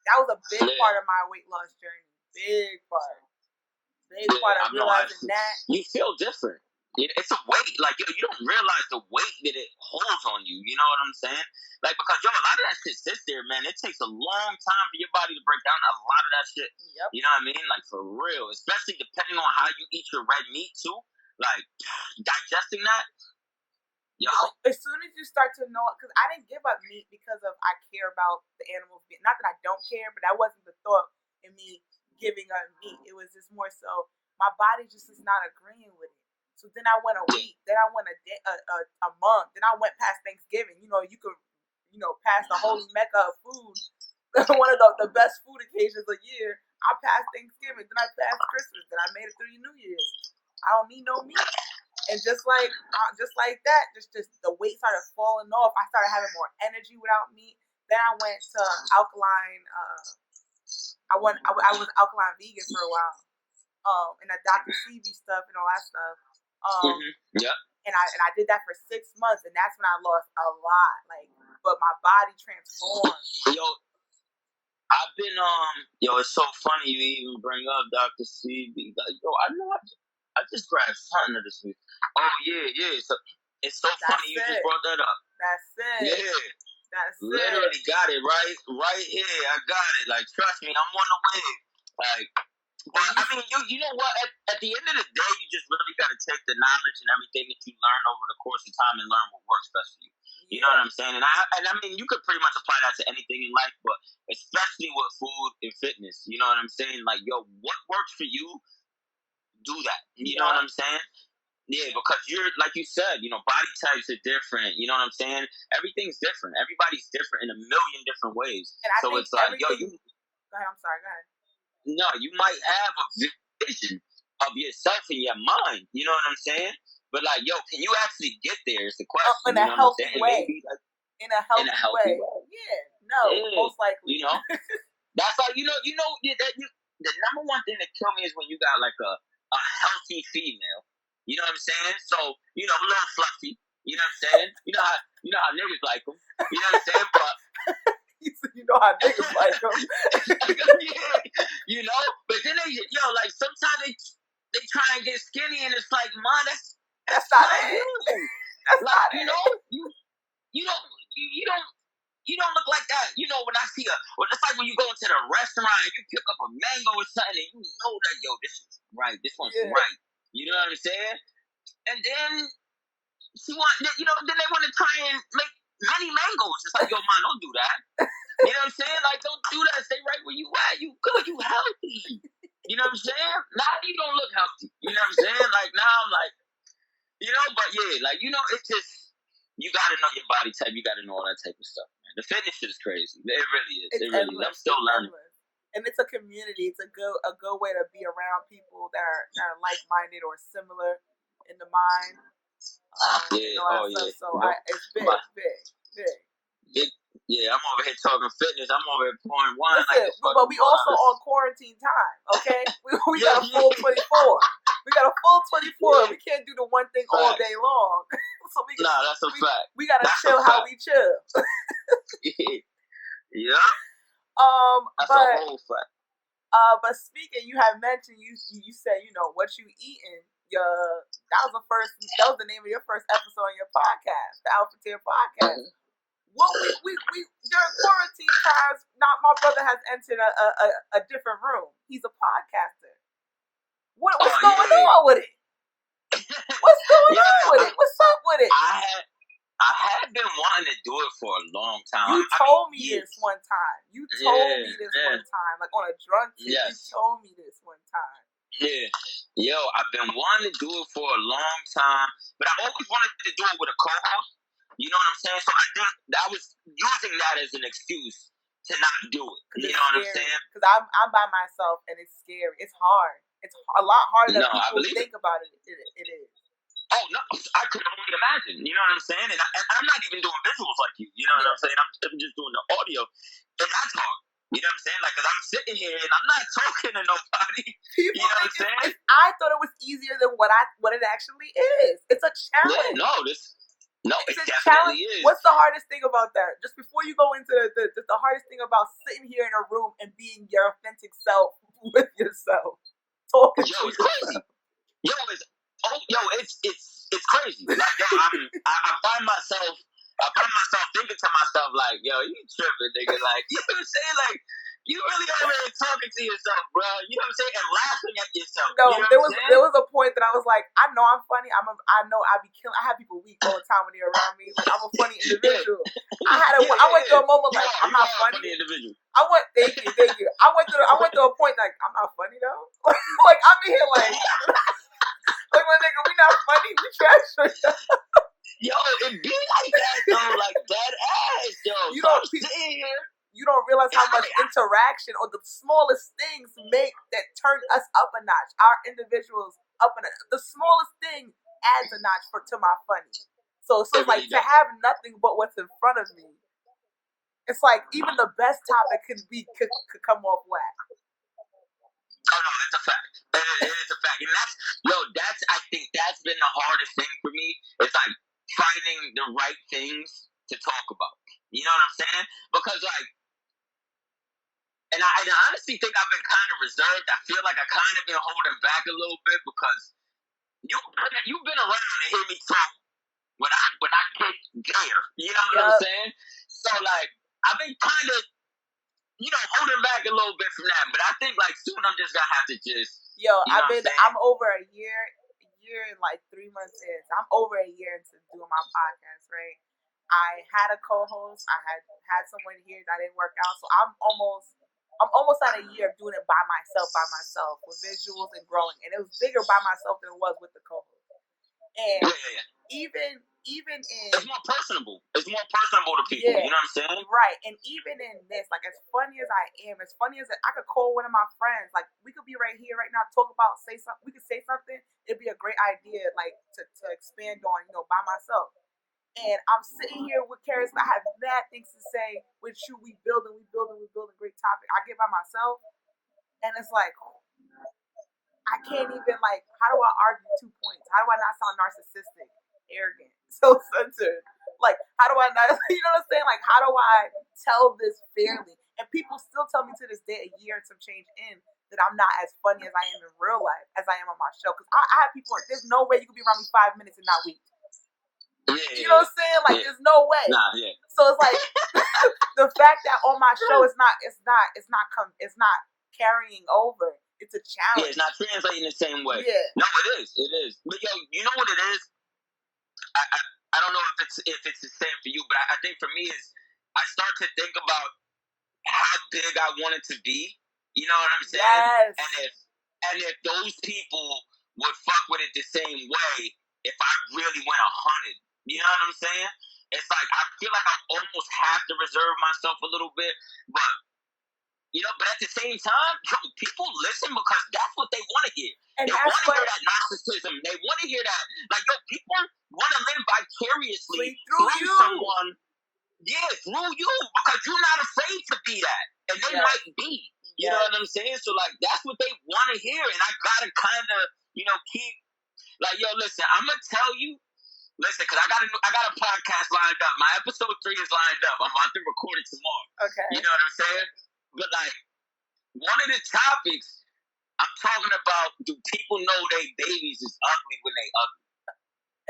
That was a big part of my weight loss journey. Big part of realizing that you feel different. It's a weight, like, yo, you don't realize the weight that it holds on you. You know what I'm saying? Like, because, yo, a lot of that shit sits there, man. It takes a long time for your body to break down a lot of that shit. Yep. You know what I mean? Like, for real. Especially depending on how you eat your red meat, too. Like, digesting that. Yo. As soon as you start to know it, because I didn't give up meat because of I care about the animals. Not that I don't care, but that wasn't the thought in me giving up meat. It was just more so my body just is not agreeing with it. So then I went a week, then I went a month, then I went past Thanksgiving. You know, you could, you know, pass the holy mecca of food, one of the best food occasions a year. I passed Thanksgiving, then I passed Christmas, then I made it through New Year's. I don't need no meat. And just like that, just the weight started falling off. I started having more energy without meat. Then I went to alkaline. I was alkaline vegan for a while. And the Dr. Sebi stuff and all that stuff. Yeah. And I did that for 6 months, and that's when I lost a lot. Like, but my body transformed. Yo, I've been it's so funny you even bring up Dr. Sebi. Like, yo, I just grabbed something this week. Oh yeah. So it's so funny you just brought that up. That's it. Yeah. That's literally it. Got it right here. I got it. Like, trust me, I'm on the way. Like, but I mean, you know what? At the end of the day, you just really got to take the knowledge and everything that you learn over the course of time and learn what works best for you. You know what I'm saying? And I mean, you could pretty much apply that to anything in life, but especially with food and fitness. You know what I'm saying? Like, yo, what works for you? Do that. You know what I'm saying? Yeah, because you're, like you said, you know, body types are different. You know what I'm saying? Everything's different. Everybody's different in a million different ways. And I so think it's like, yo, Go ahead. I'm sorry. Go ahead. No, you might have a vision of yourself in your mind. You know what I'm saying? But like, yo, can you actually get there? Is the question. In a healthy way. In a healthy way. Yeah. No. Yeah. Most likely. You know, that's like you know that the number one thing that kills me is when you got like a healthy female. You know what I'm saying? So, you know, a little fluffy. You know what I'm saying? You know how niggas like them. You know what I'm saying? But you know how niggas like them. yeah, you know. But then like sometimes they try and get skinny, and it's like, man, that's not not it. you. That's like, not you it. know, you don't look like that. You know, when I see it's like when you go into the restaurant and you pick up a mango or something, and you know that this is right. This one's right. You know what I'm saying? And then then they want to try and make many mangoes. It's like, yo, man, don't do that. You know what I'm saying? Like, don't do that. Stay right where you at. You good. You healthy. You know what I'm saying? Now you don't look healthy. You know what I'm saying? Like, now I'm like, but yeah, like, it's just, you got to know your body type. You got to know all that type of stuff, man. The fitness shit is crazy. It really is. It really is. I'm still learning. And it's a community. It's a good way to be around people that are like-minded or similar in the mind. So it's big. Yeah, I'm over here talking fitness. I'm over here pouring wine. Listen, but we also on quarantine time, okay? We got a full 24. We got a full 24. We can't do the one thing all day long. So that's a fact. We gotta chill how we chill. Yeah. That's but a whole fact. But speaking, you have mentioned you said what you eating. That was the name of your first episode on your podcast, the Alpha Tier Podcast. What we during quarantine times, my brother has entered a different room. He's a podcaster. What's going on with it? What's going on with it? What's up with it? I had been wanting to do it for a long time. You told me this one time. Like on a drunk tip. Yes. You told me this one time. Yeah. Yo, I've been wanting to do it for a long time, but I always wanted to do it with a co-host. You know what I'm saying? So I think I was using that as an excuse to not do it. You know what I'm saying? Because I'm by myself and it's scary. It's hard. It's a lot harder than people think about it. It is. Oh, no, I could only imagine. You know what I'm saying? And I'm not even doing visuals like you. You know what I'm saying? I'm just doing the audio. And that's hard. You know what I'm saying? Like, because I'm sitting here and I'm not talking to nobody. People you know what I'm saying? I thought it was easier than what it actually is. It's a challenge. Yeah, it definitely challenge. Is. What's the hardest thing about that? Just before you go into the hardest thing about sitting here in a room and being your authentic self with yourself. Talking to yourself. Crazy. It's crazy. Like, I find myself thinking to myself, like, yo, you tripping, nigga. Like, you know what I'm saying? Like, you really over here talking to yourself, bro. You know what I'm saying? And laughing at yourself. No, you know there was a point that I was like, I know I'm funny. I know I be killing. I have people weak all the time when they're around me. Like, I'm a funny individual. I went through a moment like, I'm not funny. Individual. Thank you. I went to a point like, I'm not funny though. Like, I'm in here like, like, my nigga, we not funny. We trash. Yo, it be like that though, like that ass, yo. You don't realize how much interaction or the smallest things that turn us up a notch. Our individuals up a notch. The smallest thing adds a notch to my funny. So it's like to have nothing but what's in front of me. It's like even the best topic could come off whack. Oh no, it's a fact. It is a fact, and I think that's been the hardest thing for me. It's like finding the right things to talk about. You know what I'm saying? Because like. And I honestly think I've been kind of reserved. I feel like I kind of been holding back a little bit because you've been around to hear me talk when I get there. You know what I'm saying? So like I've been kind of holding back a little bit from that. But I think like soon I'm just gonna have to just. I'm over a year and like 3 months in. So I'm over a year into doing my podcast, right? I had a co-host. I had someone here that didn't work out, so I'm almost at a year of doing it by myself with visuals and growing, and it was bigger by myself than it was with the co-host. And even in it's more personable. It's more personable to people. You know what I'm saying? Right. And even in this, like as funny as I am, as funny as I could call one of my friends, like we could be right here right now, say something. We could say something. It'd be a great idea, like to expand on, by myself. And I'm sitting here with Karis. I have mad things to say with you. We building great topic. I get by myself, and it's like I can't even how do I argue 2 points? How do I not sound narcissistic? arrogant, so censored. Like, how do I not? You know what I'm saying? Like, how do I tell this fairly? And people still tell me to this day, a year and some change in, that I'm not as funny as I am in real life as I am on my show. Because I have people like, there's no way you can be around me 5 minutes and not weak. Yeah, You know what I'm saying? Like, there's no way. Nah, yeah. So it's like the fact that on my show it's not carrying over. It's a challenge. Yeah, it's not translating the same way. Yeah. No, it is. But yo, you know what it is? I don't know if it's the same for you, but I think for me is I start to think about how big I want it to be. You know what I'm saying? Yes. And if those people would fuck with it the same way, if I really went 100, you know what I'm saying? It's like I feel like I almost have to reserve myself a little bit, but but at the same time, people listen because that's what they want to hear. And they want to hear that narcissism. They want to hear that, like, people want to live vicariously through someone. Yeah, through you, because you're not afraid to be that, and they might be. You know what I'm saying? So, like, that's what they want to hear, and I gotta kind of, keep like, yo, listen, I'm gonna tell you. Listen, because I got a podcast lined up. My episode 3 is lined up. I'm about to record it tomorrow. Okay. You know what I'm saying? But, like, one of the topics I'm talking about, do people know they babies is ugly when they ugly?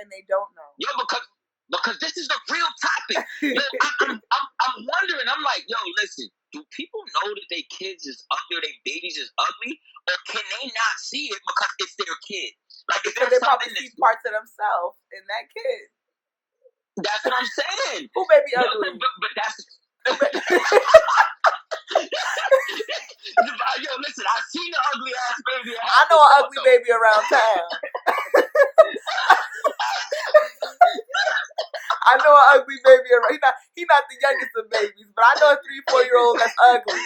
And they don't know. Yo, because this is the real topic. Yo, I'm wondering. I'm like, yo, listen, do people know that their kids is ugly or their babies is ugly? Or can they not see it because it's their kid? Like, because they probably see parts of themselves in that kid. That's what I'm saying. Who baby ugly? But that's... Yo, listen, I seen the ugly ass baby. I know an ugly baby around town. I know an ugly baby around. He not the youngest of babies, but I know a 3-4-year-old that's ugly.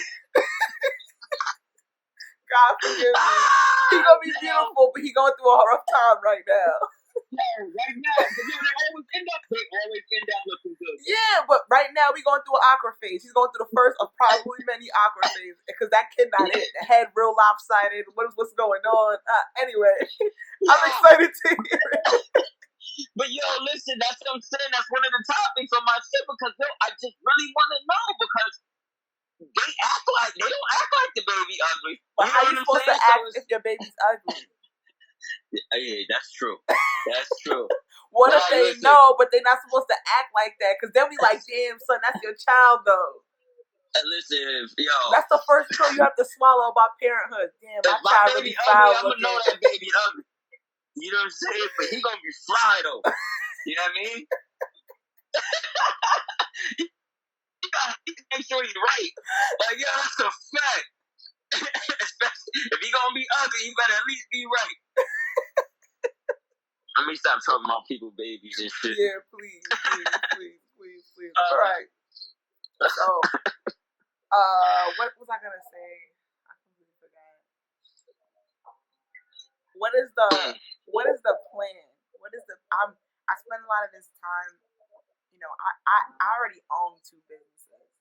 God forgive me. He gonna be beautiful, but he going through a rough time right now. Yeah, right now. But they always end up looking good. Yeah, but right now we going through an awkward phase. He's going through the first of probably many awkward phases because that kid not it. The head real lopsided. What's going on? Anyway, I'm excited to hear it. But yo, listen, that's what I'm saying. That's one of the topics on my shit because I just really want to know because they don't act like the baby ugly. But how you supposed to act if your baby's ugly? Yeah, that's true. That's true. What if they know, but they're not supposed to act like that? Because they'll be like, damn, son, that's your child, though. Listen, yo. That's the first pill you have to swallow about parenthood. Damn, my child really foul I'm going to know that baby ugly. You know what I'm saying? But he going to be fly, though. You know what I mean? You got to make sure he's right. Like, yo, that's a fact. Especially if he going to be ugly, he better at least be right. Let me stop talking about people, babies, and shit. Yeah, please. All right. So, what was I gonna say? I completely forgot. What is the plan? I spend a lot of this time. I already own 2 businesses.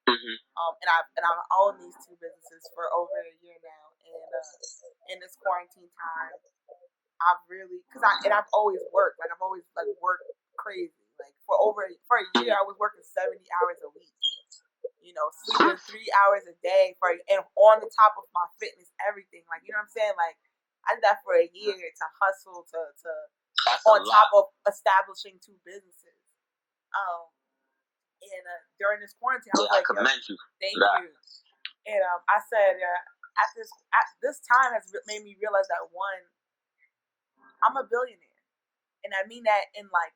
And I've owned these 2 businesses for over a year now, and in this quarantine time. I've always worked. Like, I've always worked crazy. Like, for a year, I was working 70 hours a week. Sleeping 3 hours a day and on the top of my fitness, everything. Like, you know what I'm saying? Like, I did that for a year to hustle to on top of establishing 2 businesses. And during this quarantine, I was like, commend you. Thank you. And I said, at this time has made me realize that one. I'm a billionaire, and I mean that in like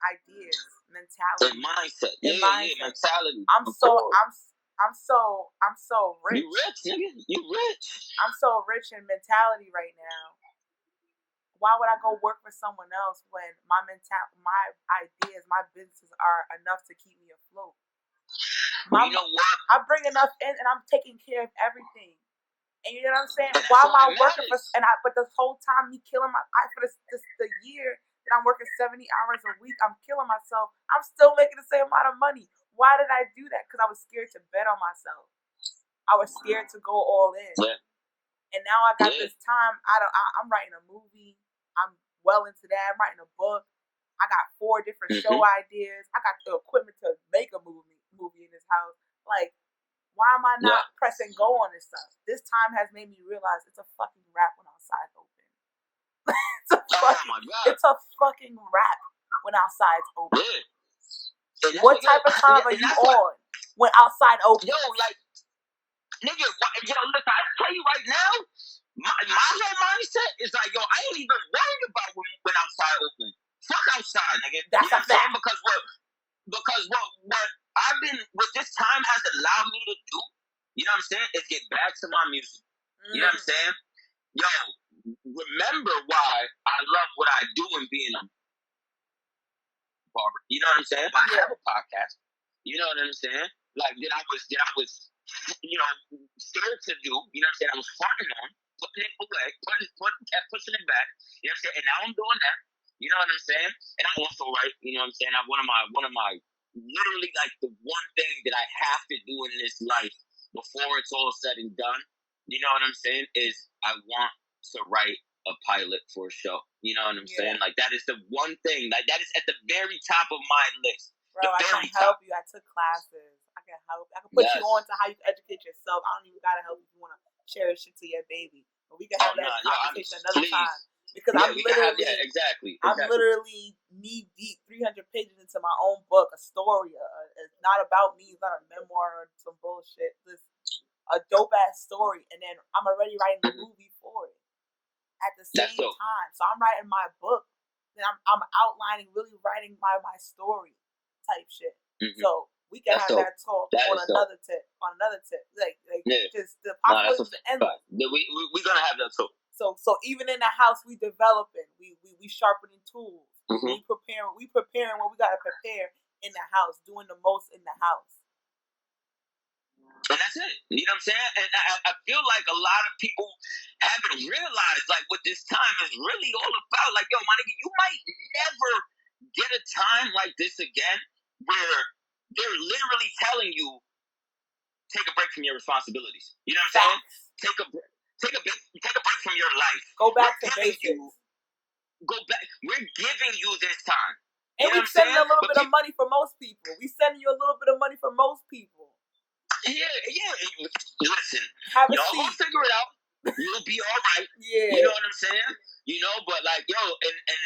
ideas, mentality, mindset. Mentality. I'm so rich. You rich, nigga. You rich. I'm so rich in mentality right now. Why would I go work for someone else when my ideas, my businesses are enough to keep me afloat? You know what? I bring enough in, and I'm taking care of everything. And you know what I'm saying? Why am I working but this whole time me killing the year that I'm working 70 hours a week, I'm killing myself. I'm still making the same amount of money. Why did I do that? Because I was scared to bet on myself. I was scared to go all in. Yeah. And now I got this time. I'm writing a movie. I'm well into that. I'm writing a book. I got 4 different show ideas. I got the equipment to make a movie in this house. Like, why am I not pressing go on this stuff? This time has made me realize it's a fucking wrap when outside's open. It's a fucking wrap when outside's open. Yeah. What type of time are you on when outside open? Yo, like, nigga, look, I tell you right now, my whole mindset is like, yo, I ain't even worried about when outside open. Fuck outside, nigga. That's a fact. Because what I've been, what this time has allowed me to do, you know what I'm saying, is get back to my music. You know what I'm saying? Yo, remember why I love what I do and being a barber. You know what I'm saying? I have a podcast. You know what I'm saying? Like, that I was, scared to do. You know what I'm saying? I was farting on, putting it away, kept pushing it back. You know what I'm saying? And now I'm doing that. You know what I'm saying? And I also write. You know what I'm saying? One of my literally, like, the one thing that I have to do in this life before it's all said and done. You know what I'm saying? Is I want to write a pilot for a show. You know what I'm saying? Like, that is the one thing. Like, that is at the very top of my list. Bro, I can help you. I took classes. I can help. I can put you on to how you can educate yourself. I don't even gotta help you if you want to cherish it to your baby. But we can have that conversation another time. Because I'm literally knee deep, 300 pages into my own book, a story. It's not about me. It's not a memoir or some bullshit. This a dope ass story, and then I'm already writing the movie for it at the same time. So I'm writing my book, then I'm outlining, really writing my story type shit. So we can have that talk on another tip. Like just the possibilities endless. We're gonna have that talk. So even in the house, we developing, we sharpening tools. We preparing what we gotta prepare in the house, doing the most in the house. And that's it. You know what I'm saying? And I feel like a lot of people haven't realized, like, what this time is really all about. Like, yo, my nigga, you might never get a time like this again where they're literally telling you, take a break from your responsibilities. You know what I'm saying? Take a break from your life. Go back to basics. Go back. We're giving you this time. And we're sending a little bit of money for most people. We sending you a little bit of money for most people. Yeah. Listen, y'all gonna figure it out. You'll be all right. You know what I'm saying? You know, but like, yo, and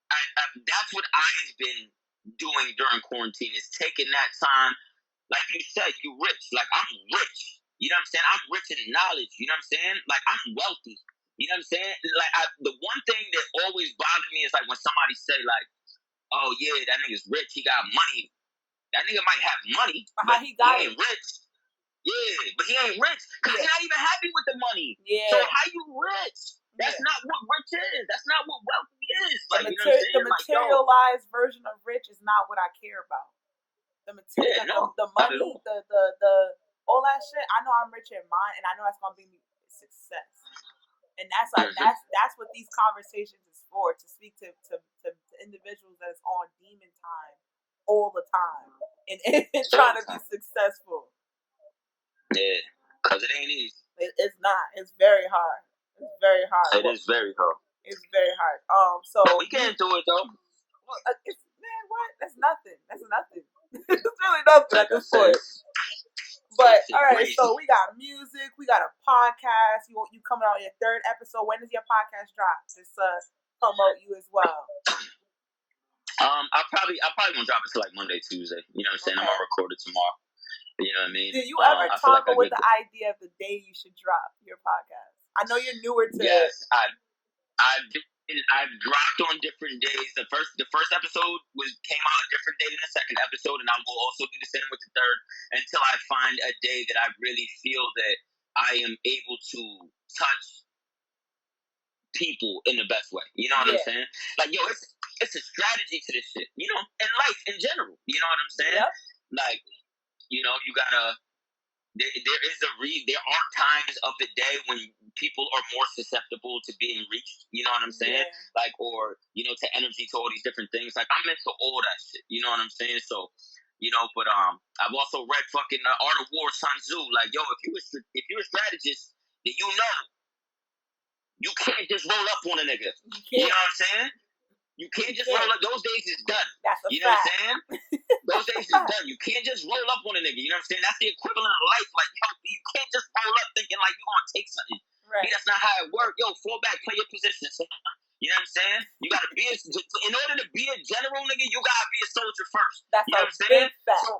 I that's what I've been doing during quarantine is taking that time. Like you said, you rich. Like, I'm rich. You know what I'm saying? I'm rich in knowledge. You know what I'm saying? Like, I'm wealthy. You know what I'm saying? Like, the one thing that always bothered me is like when somebody say like, "Oh yeah, that nigga's rich. He got money." That nigga might have money, but he ain't rich. Yeah, but he ain't rich because he's not even happy with the money. Yeah. So how you rich? That's not what rich is. That's not what wealthy is. Like, the materialized version of rich is not what I care about. The material, the money, the all that shit. I know I'm rich in mind, and I know that's gonna bring me success. And that's like that's what these conversations is for, to speak to individuals that is on demon time all the time and trying to be successful. Yeah, because it ain't easy. It's not. It's very hard. It's very hard. It is very hard. It's very hard. So but we can't do it though. Well, what? That's nothing. That's nothing. It's really nothing at this point. But all right, so we got music, we got a podcast. You coming out your 3rd episode. When does your podcast drop? Just promote you as well. I'll probably gonna drop it to like Monday, Tuesday. You know what I'm saying? I'm gonna record it tomorrow. You know what I mean? Did you ever talk with the idea of the day you should drop your podcast? I know you're newer to it. Yes, I've dropped on different days. The first episode came out a different day than the second episode, and I will also do the same with the third until I find a day that I really feel that I am able to touch people in the best way. You know what I'm saying? Like, yo, it's a strategy to this shit. You know, and life in general. You know what I'm saying? Yep. Like, you know, you gotta. There are times of the day when people are more susceptible to being reached. You know what I'm saying? Like, or to energy, to all these different things. Like, I'm into all that shit. You know what I'm saying? So, but I've also read fucking Art of War, Sun Tzu. Like, yo, if you're a strategist, then you can't just roll up on a nigga. You know what I'm saying? You can't just roll up. Those days is done. That's a You know fact. what I'm saying? Those days is done. You can't just roll up on a nigga. You know what I'm saying? That's the equivalent of life. Like, yo, you can't just roll up thinking like you're gonna take something. Right. That's not how it works. Yo, fall back, play your position. So, you know what I'm saying? You gotta be in order to be a general nigga, you gotta be a soldier first. That's you know a what I'm saying? big fact. So,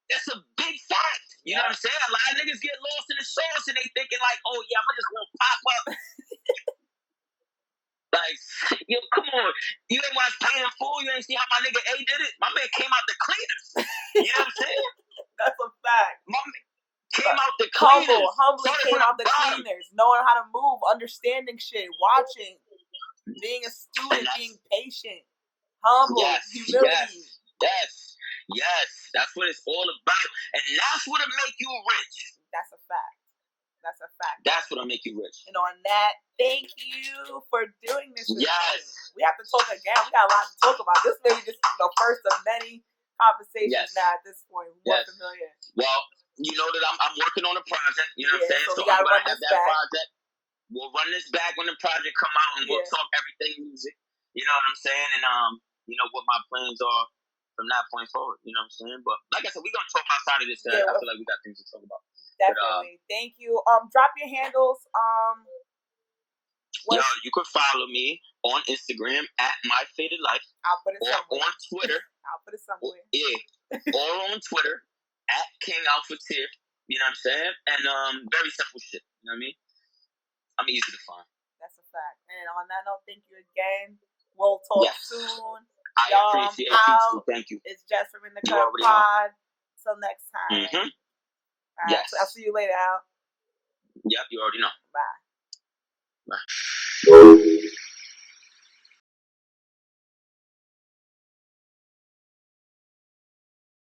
that's a big fact. You know what I'm saying? A lot of niggas get lost in the sauce and they thinking like, oh yeah, I'm just gonna pop up. Like, yo, come on. You ain't watch Paid in Full. You ain't see how my nigga A did it. My man came out the cleaners. You know what I'm saying? That's a fact. My man came out the cleaners. Humbly came out the cleaners. Knowing how to move, understanding shit, watching, being a student, being patient, humble, humility. Yes. That's what it's all about. And that's what'll make you rich. That's a fact. That's what'll make you rich. And on that, thank you for doing this with me. We have to talk again. We got a lot to talk about. This may be just the first of many conversations now at this point. We're familiar. Well, you know that I'm working on a project. You know what I'm saying? So I'm going to have that project. We'll run this back when the project come out, and we'll talk everything music. You know what I'm saying? And you know what my plans are from that point forward. You know what I'm saying? But like I said, we're gonna talk outside of this. I feel like we got things to talk about. Definitely. Thank you. Drop your handles. Yo, you can follow me on Instagram at My Faded Life. I'll put it somewhere. On Twitter. I'll put it somewhere. Or on Twitter at King Alpha Tier. You know what I'm saying? And very simple shit. You know what I mean? I'm easy to find. That's a fact. And on that note, thank you again. We'll talk soon. I appreciate you too. Thank you. It's just from In the Cut Pod. Till next time. Mm-hmm. All right, I'll see you later, Al. Yep, you already know. Bye.